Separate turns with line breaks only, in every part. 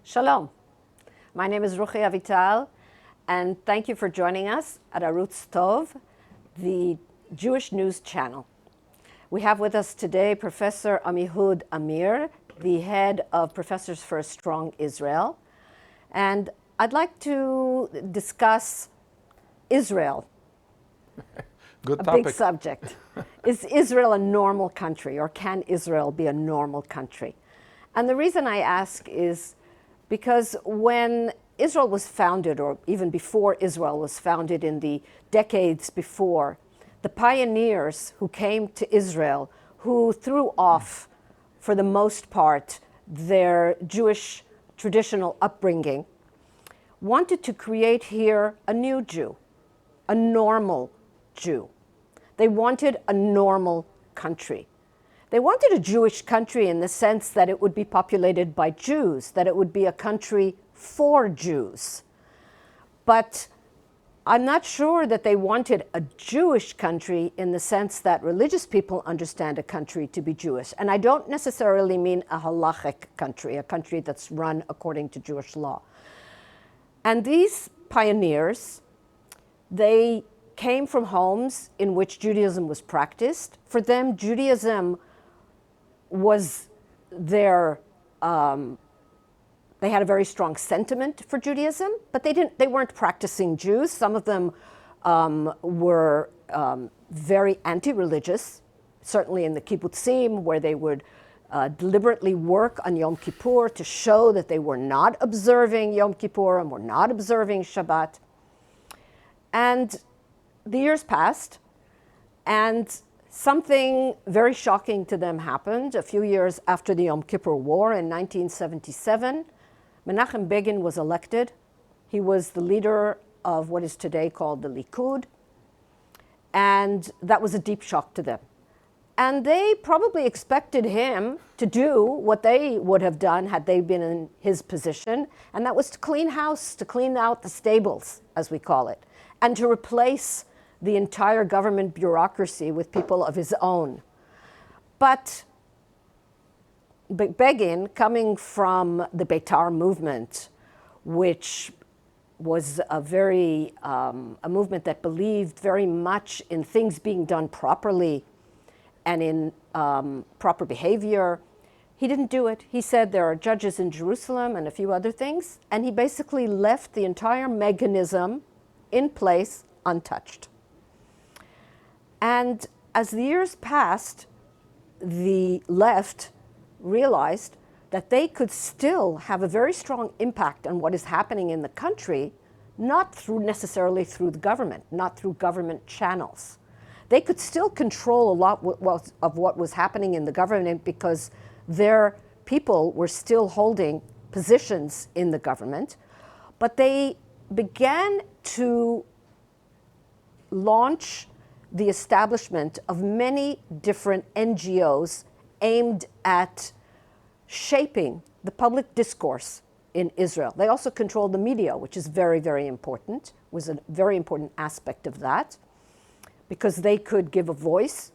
Shalom. My name is Ruchi Avital, and thank you for joining us at Arutz Tov, the Jewish news channel. We have with us today Professor Amihud Amir, the head of Professors for a Strong Israel. And I'd like to discuss Israel.
Good topic.
A big subject. Is Israel a normal country, or can Israel be a normal country? And the reason I ask is because when Israel was founded, or even before Israel was founded in the decades before, the pioneers who came to Israel, who threw off, for the most part, their Jewish traditional upbringing, wanted to create here a new Jew, a normal Jew. They wanted a normal country. They wanted a Jewish country in the sense that it would be populated by Jews, that it would be a country for Jews. But I'm not sure that they wanted a Jewish country in the sense that religious people understand a country to be Jewish. And I don't necessarily mean a halachic country, a country that's run according to Jewish law. And these pioneers, they came from homes in which Judaism was practiced. For them, Judaism was their, they had a very strong sentiment for Judaism, but they weren't practicing Jews. Some of them were very anti-religious, certainly in the kibbutzim, where they would deliberately work on Yom Kippur to show that they were not observing Yom Kippur and were not observing Shabbat. And the years passed, and something very shocking to them happened. A few years after the Yom Kippur War in 1977, Menachem Begin was elected. He was the leader of what is today called the Likud, and that was a deep shock to them. And they probably expected him to do what they would have done had they been in his position, and that was to clean house, to clean out the stables, as we call it, and to replace the entire government bureaucracy with people of his own. But Begin, coming from the Beitar movement, which was a movement that believed very much in things being done properly and in proper behavior, he didn't do it. He said there are judges in Jerusalem and a few other things, and he basically left the entire mechanism in place untouched. And as the years passed, the left realized that they could still have a very strong impact on what is happening in the country, not necessarily through the government, not through government channels. They could still control a lot of what was happening in the government because their people were still holding positions in the government, but they began to launch the establishment of many different NGOs aimed at shaping the public discourse in Israel. They also controlled the media, which is very, very important, was a very important aspect of that, because they could give a voice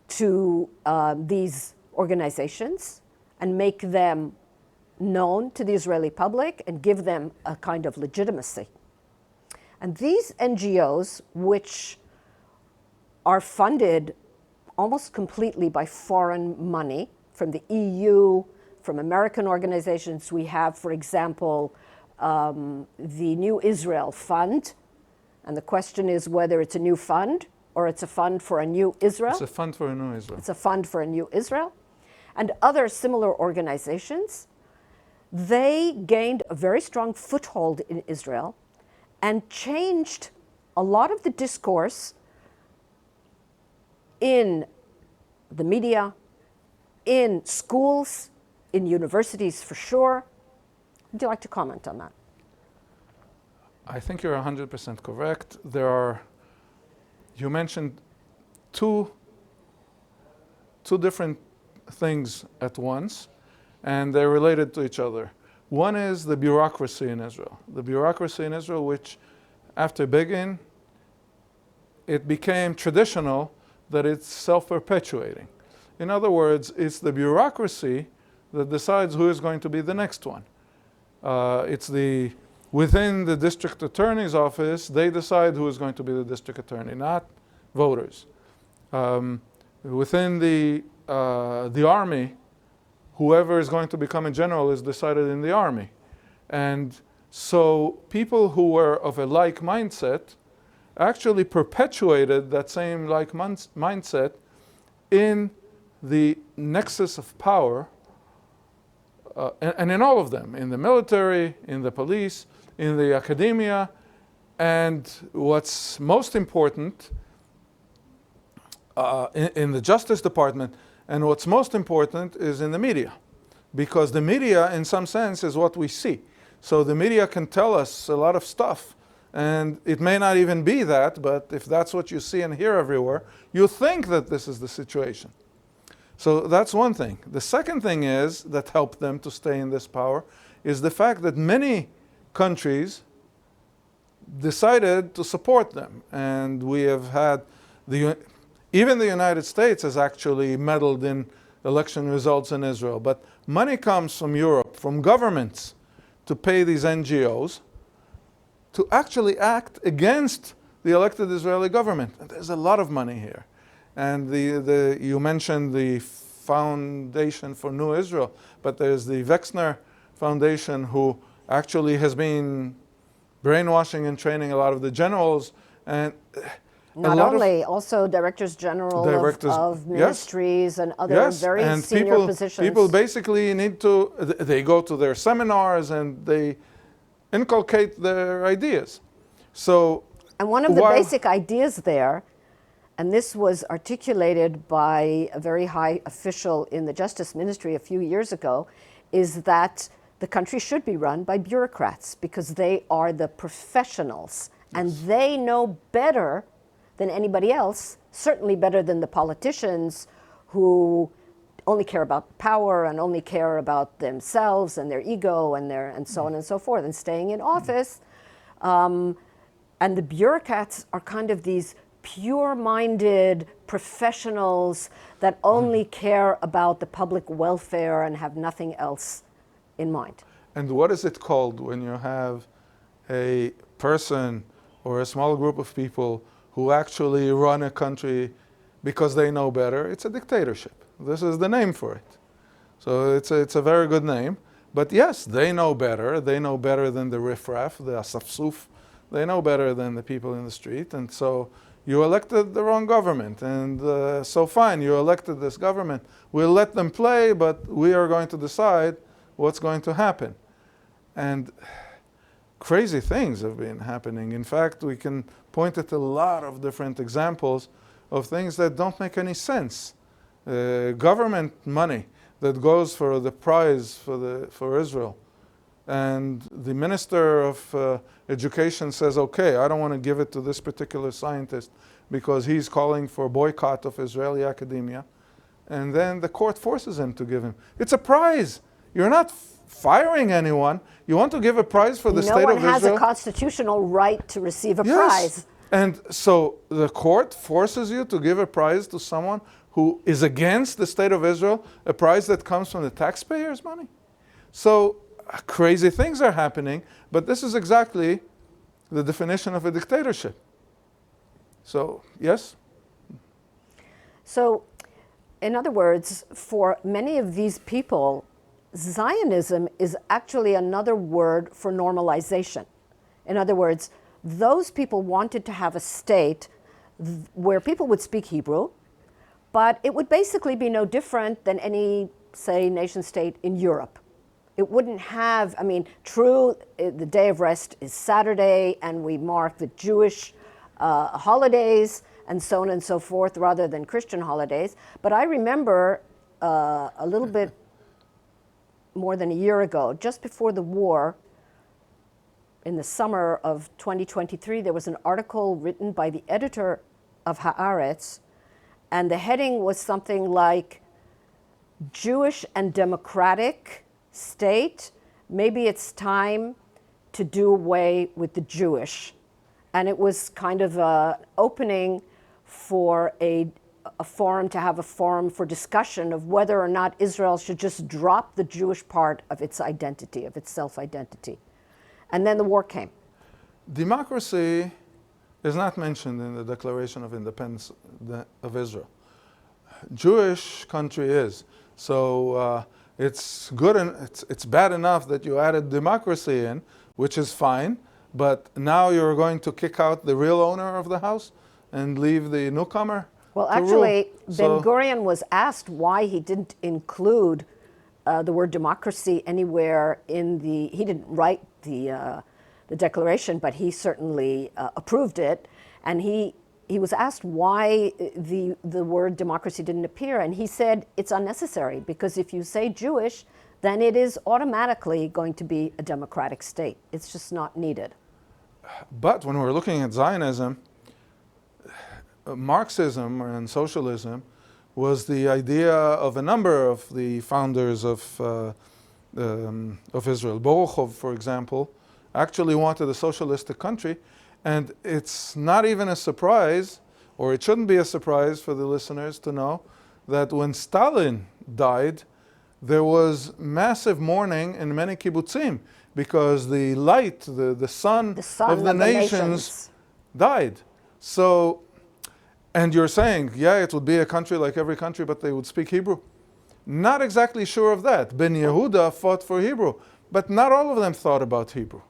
to these organizations and make them known to the Israeli public and give them a kind of legitimacy. And these NGOs, which are funded almost completely by foreign money from the EU, from American organizations. We have, for example, the New Israel Fund. And the question is whether it's a new fund or it's a fund for a new Israel.
It's a fund for a new Israel.
It's a fund for a new Israel. And other similar organizations, they gained a very strong foothold in Israel and changed a lot of the discourse in the media, in schools, in universities for sure. Would you like to comment on that?
I think you're 100% correct. You mentioned two different things at once, and they're related to each other. One is the bureaucracy in Israel. The bureaucracy in Israel, which after Begin, it became traditional that it's self-perpetuating. In other words, it's the bureaucracy that decides who is going to be the next one. Within the district attorney's office, they decide who is going to be the district attorney, not voters. Within the army, whoever is going to become a general is decided in the army. And so people who were of a like mindset actually perpetuated that same like mindset in the nexus of power, and in all of them, in the military, in the police, in the academia, and what's most important, in the Justice Department, and what's most important is in the media. Because the media, in some sense, is what we see. So the media can tell us a lot of stuff, and it may not even be that, but if that's what you see and hear everywhere, you think that this is the situation. So that's one thing. The second thing is, that helped them to stay in this power, is the fact that many countries decided to support them. And we have had, even the United States has actually meddled in election results in Israel. But money comes from Europe, from governments, to pay these NGOs to actually act against the elected Israeli government. And there's a lot of money here. And you mentioned the Foundation for New Israel, but there's the Wexner Foundation, who actually has been brainwashing and training a lot of the generals. And
not only, also directors general of ministries, yes, and other very and senior positions.
People basically they go to their seminars and they inculcate their ideas. So,
and one of the basic ideas there, and this was articulated by a very high official in the Justice Ministry a few years ago, is that the country should be run by bureaucrats because they are the professionals, yes, and they know better than anybody else, certainly better than the politicians who only care about power and only care about themselves and their ego and so on and so forth, and staying in office. And the bureaucrats are kind of these pure-minded professionals that only care about the public welfare and have nothing else in mind.
And what is it called when you have a person or a small group of people who actually run a country because they know better? It's a dictatorship. This is the name for it. So it's a very good name. But yes, they know better. They know better than the riffraff, the asafsuf. They know better than the people in the street. And so you elected the wrong government. And so fine, you elected this government. We'll let them play, but we are going to decide what's going to happen. And crazy things have been happening. In fact, we can point at a lot of different examples of things that don't make any sense. Government money that goes for the prize for Israel. And the Minister of Education says, okay, I don't want to give it to this particular scientist because he's calling for a boycott of Israeli academia. And then the court forces him to give him. It's a prize. You're not firing anyone. You want to give a prize for the state of Israel?
No one has a constitutional right to receive a prize.
And so the court forces you to give a prize to someone who is against the state of Israel, a prize that comes from the taxpayers' money. So crazy things are happening, but this is exactly the definition of a dictatorship. So, yes?
So, in other words, for many of these people, Zionism is actually another word for normalization. In other words, those people wanted to have a state where people would speak Hebrew, but it would basically be no different than any, say, nation state in Europe. It wouldn't have, I mean, true, the day of rest is Saturday, and we mark the Jewish holidays and so on and so forth, rather than Christian holidays. But I remember a little bit more than a year ago, just before the war, in the summer of 2023, there was an article written by the editor of Haaretz, and the heading was something like, Jewish and democratic state, maybe it's time to do away with the Jewish. And it was kind of an opening for a a forum to have a forum for discussion of whether or not Israel should just drop the Jewish part of its identity, of its self-identity. And then the war came.
Democracy is not mentioned in the Declaration of Independence of Israel. Jewish country is. So it's good and it's bad enough that you added democracy in, which is fine, but now you're going to kick out the real owner of the house and leave the newcomer.
Well, actually, Ben-Gurion was asked why he didn't include the word democracy anywhere in the. He didn't write the declaration, but he certainly approved it, and he was asked why the word democracy didn't appear, and he said it's unnecessary because if you say Jewish, then it is automatically going to be a democratic state. It's just not needed.
But when we're looking at Zionism, Marxism and socialism was the idea of a number of the founders of Israel. Baruch, for example, actually wanted a socialistic country, and it's not even a surprise, or it shouldn't be a surprise for the listeners to know that when Stalin died, there was massive mourning in many kibbutzim because the light, the sun of the nations died. So, and you're saying, yeah, it would be a country like every country, but they would speak Hebrew. Not exactly sure of that. Ben Yehuda fought for Hebrew, but not all of them thought about Hebrew.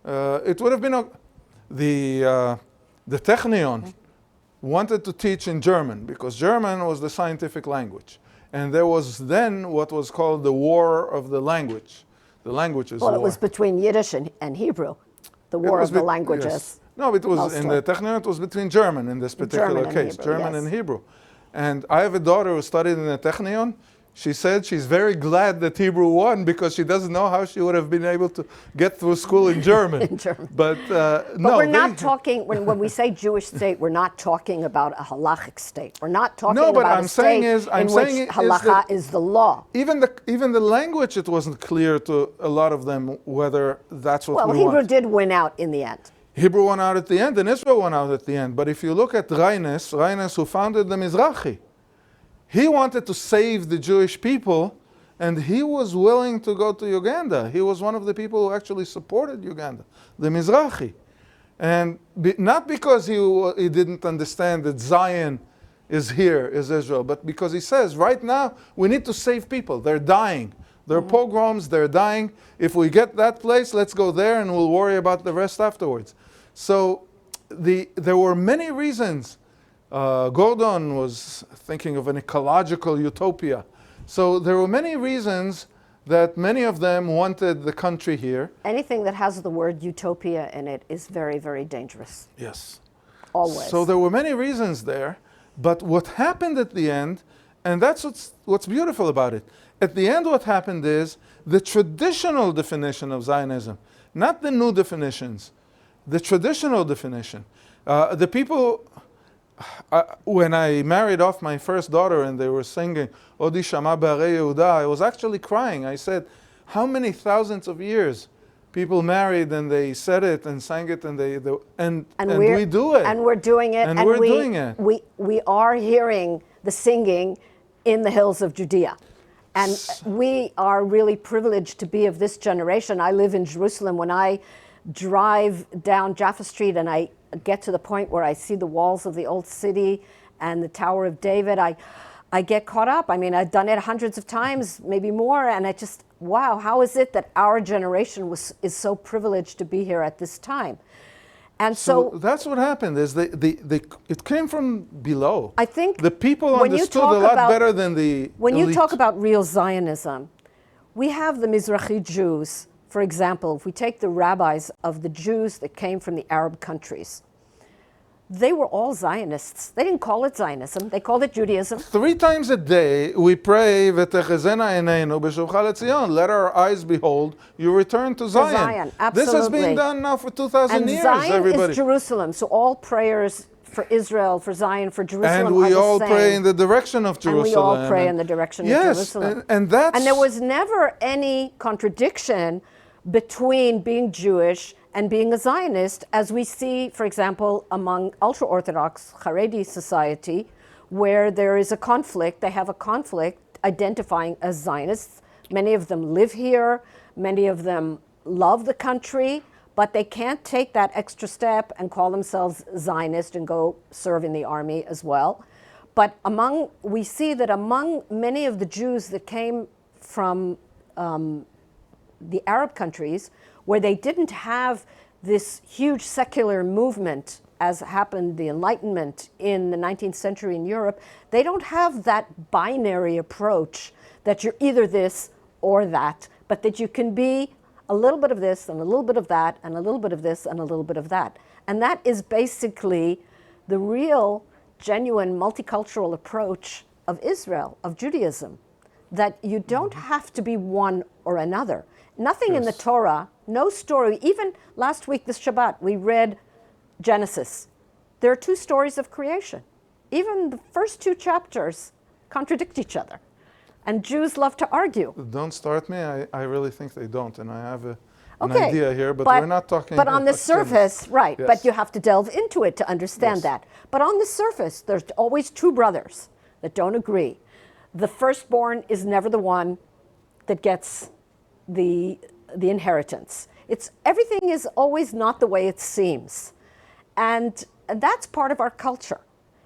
It would have been the Technion wanted to teach in German because German was the scientific language. And there was then what was called the war of the language. The languages war.
Well, it was between Yiddish and Hebrew, the war of the languages.
Yes. No, it was mostly. In the Technion, it was between German in this particular case.
Hebrew,
German and Hebrew. And I have a daughter who studied in the Technion. She said she's very glad that Hebrew won because she doesn't know how she would have been able to get through school in German.
In German.
But
no, we're not talking, when we say Jewish state, we're not talking about a halachic state. We're not talking about a state in which halakha is the law.
Even the language, it wasn't clear to a lot of them whether that's what we want.
Well, Hebrew did win out in the end.
Hebrew won out at the end, and Israel won out at the end. But if you look at Reines, who founded the Mizrahi, he wanted to save the Jewish people, and he was willing to go to Uganda. He was one of the people who actually supported Uganda, the Mizrahi. And not because he didn't understand that Zion is here, is Israel, but because he says, right now, we need to save people. They're dying. There are pogroms, they're dying. If we get that place, let's go there and we'll worry about the rest afterwards. So there were many reasons. Gordon was thinking of an ecological utopia. So there were many reasons that many of them wanted the country here.
Anything that has the word utopia in it is very, very dangerous.
Yes.
Always.
So there were many reasons there. But what happened at the end, and that's what's beautiful about it, at the end what happened is the traditional definition of Zionism, not the new definitions, the traditional definition. The people... when I married off my first daughter and they were singing Odi Shama B'Arei Yehuda, I was actually crying. I said, how many thousands of years people married and they said it and sang it and we do it.
And we're doing it.
And we're doing it.
We are hearing the singing in the hills of Judea. And we are really privileged to be of this generation. I live in Jerusalem. When I drive down Jaffa Street and I get to the point where I see the walls of the old city and the Tower of David, I get caught up. I mean, I've done it hundreds of times, maybe more, and I just, wow, how is it that our generation is so privileged to be here at this time? And so
that's what happened, is it came from below.
I think
the people understood a lot better than the
When
elite.
you talk about real Zionism, we have the Mizrahi Jews. For example, if we take the rabbis of the Jews that came from the Arab countries, they were all Zionists. They didn't call it Zionism. They called it Judaism.
3 times a day we pray, "V'techezena eineinu b'shuvcha leTzion." Let our eyes behold, you return to Zion.
Absolutely.
This has been done now for 2,000 years,
Zion
everybody.
is Jerusalem, so all prayers for Israel, for Zion, for Jerusalem
and we all
same.
pray in the direction of Jerusalem.
And we all pray in the direction of Jerusalem.
And
there was never any contradiction between being Jewish and being a Zionist, as we see, for example, among ultra-Orthodox Haredi society, where there is a conflict. They have a conflict identifying as Zionists. Many of them live here. Many of them love the country, but they can't take that extra step and call themselves Zionist and go serve in the army as well. But we see that among many of the Jews that came from the Arab countries, where they didn't have this huge secular movement as happened the Enlightenment in the 19th century in Europe, they don't have that binary approach that you're either this or that, but that you can be a little bit of this and a little bit of that and a little bit of this and a little bit of that. And that is basically the real, genuine, multicultural approach of Israel, of Judaism, that you don't have to be one or another. Nothing in the Torah, no story, even last week, this Shabbat, we read Genesis. There are two stories of creation. Even the first two chapters contradict each other. And Jews love to argue.
Don't start me. I really think they don't. And I have an idea here, but we're not talking
But on the surface, right,
Yes.
but you have to delve into it to understand
Yes.
that. But on the surface, there's always two brothers that don't agree. The firstborn is never the one that gets the inheritance. Everything is always not the way it seems. And that's part of our culture.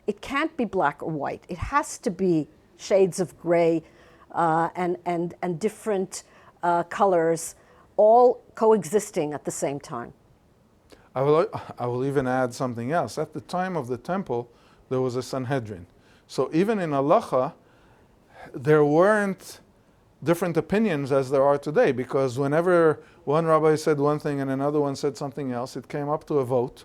It can't be black or white. It has to be shades of gray and different colors, all coexisting at the same time.
I will even add something else. At the time of the temple, there was a Sanhedrin. So even in halacha, there weren't different opinions as there are today, because whenever one rabbi said one thing and another one said something else, it came up to a vote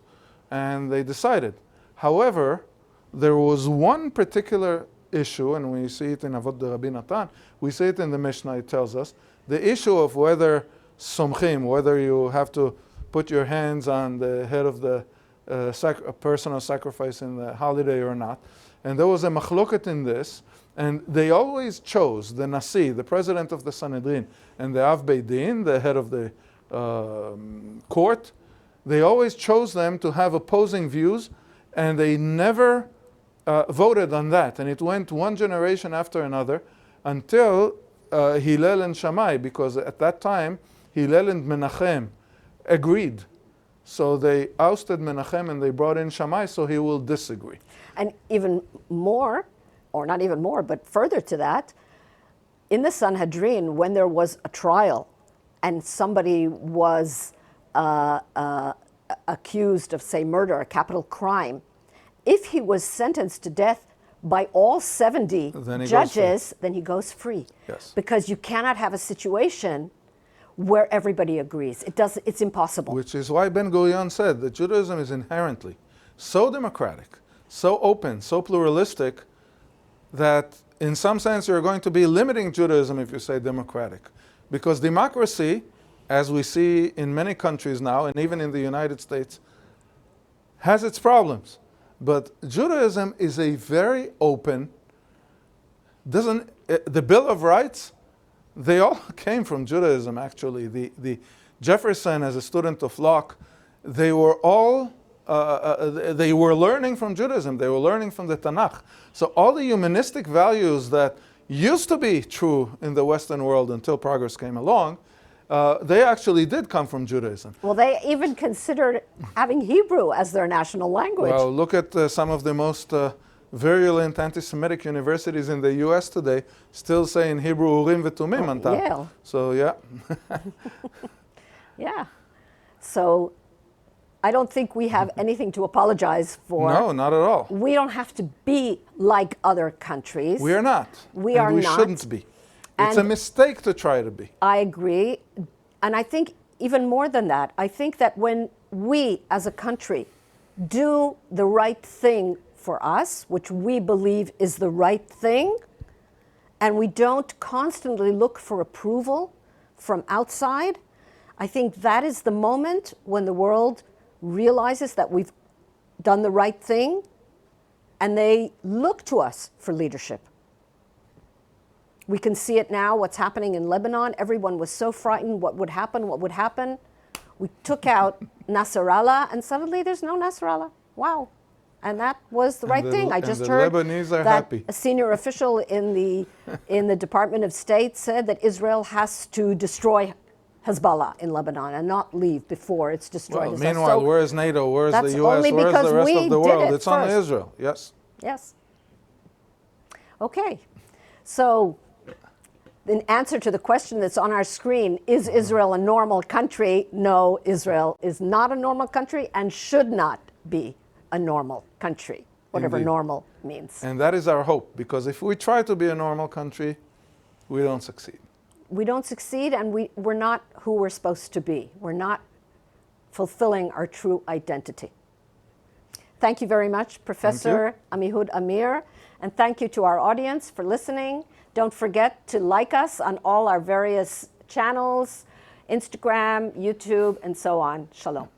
and they decided. However, there was one particular issue, and we see it in Avot de Rabbi Natan, we see it in the Mishnah, it tells us, the issue of whether somchim, whether you have to put your hands on the head of the personal sacrifice in the holiday or not. And there was a machloket in this, and they always chose the Nasi, the president of the Sanhedrin, and the Av Beit Din, the head of the court. They always chose them to have opposing views, and they never voted on that. And it went one generation after another until Hillel and Shammai, because at that time, Hillel and Menachem agreed. So they ousted Menachem and they brought in Shammai, so he will disagree.
And even more, or not even more, but further to that, in the Sanhedrin, when there was a trial and somebody was accused of, say, murder, a capital crime, if he was sentenced to death by all 70 judges, then he goes free.
Yes.
Because you cannot have a situation where everybody agrees. It's impossible.
Which is why Ben Gurion said that Judaism is inherently so democratic, so open, so pluralistic, that in some sense you're going to be limiting Judaism if you say democratic. Because democracy, as we see in many countries now, and even in the United States, has its problems. But Judaism is a very open, the Bill of Rights, they all came from Judaism actually. The Jefferson, as a student of Locke, they were all, they were learning from Judaism, they were learning from the Tanakh. So all the humanistic values that used to be true in the Western world until progress came along, they actually did come from Judaism.
Well, they even considered having Hebrew as their national language.
Well, look at some of the most virulent anti-Semitic universities in the U.S. today, still saying Hebrew Urim v'Tumim on top.
Yale.
So, yeah.
Yeah. So I don't think we have anything to apologize for.
No, not at all.
We don't have to be like other countries.
We are not.
We are
we
not.
Shouldn't be. It's a mistake to try to be.
I agree. And I think even more than that, I think that when we as a country do the right thing for us, which we believe is the right thing, and we don't constantly look for approval from outside, I think that is the moment when the world realizes that we've done the right thing, and they look to us for leadership. We can see it now, what's happening in Lebanon. Everyone was so frightened, what would happen, what would happen. We took out Nasrallah, and suddenly there's no Nasrallah. Wow. And that was the right thing. I just
the
heard
Lebanese are
that
happy.
a senior official in the Department of State said that Israel has to destroy Hezbollah in Lebanon and not leave before it's destroyed.
Well, meanwhile,
So
where is NATO? Where is
that's
the U.S.?
only
Where is
because
the rest
we
of the
did
world?
it
It's only
first.
Israel. Yes.
Yes. Okay. So in answer to the question that's on our screen, is Israel a normal country? No, Israel is not a normal country and should not be a normal country, whatever
Indeed.
normal means.
And that is our hope, because if we try to be a normal country, we don't succeed.
We don't succeed, and we're not who we're supposed to be. We're not fulfilling our true identity. Thank you very much, Professor Amihud Amir, and thank you to our audience for listening. Don't forget to like us on all our various channels, Instagram, YouTube, and so on. Shalom.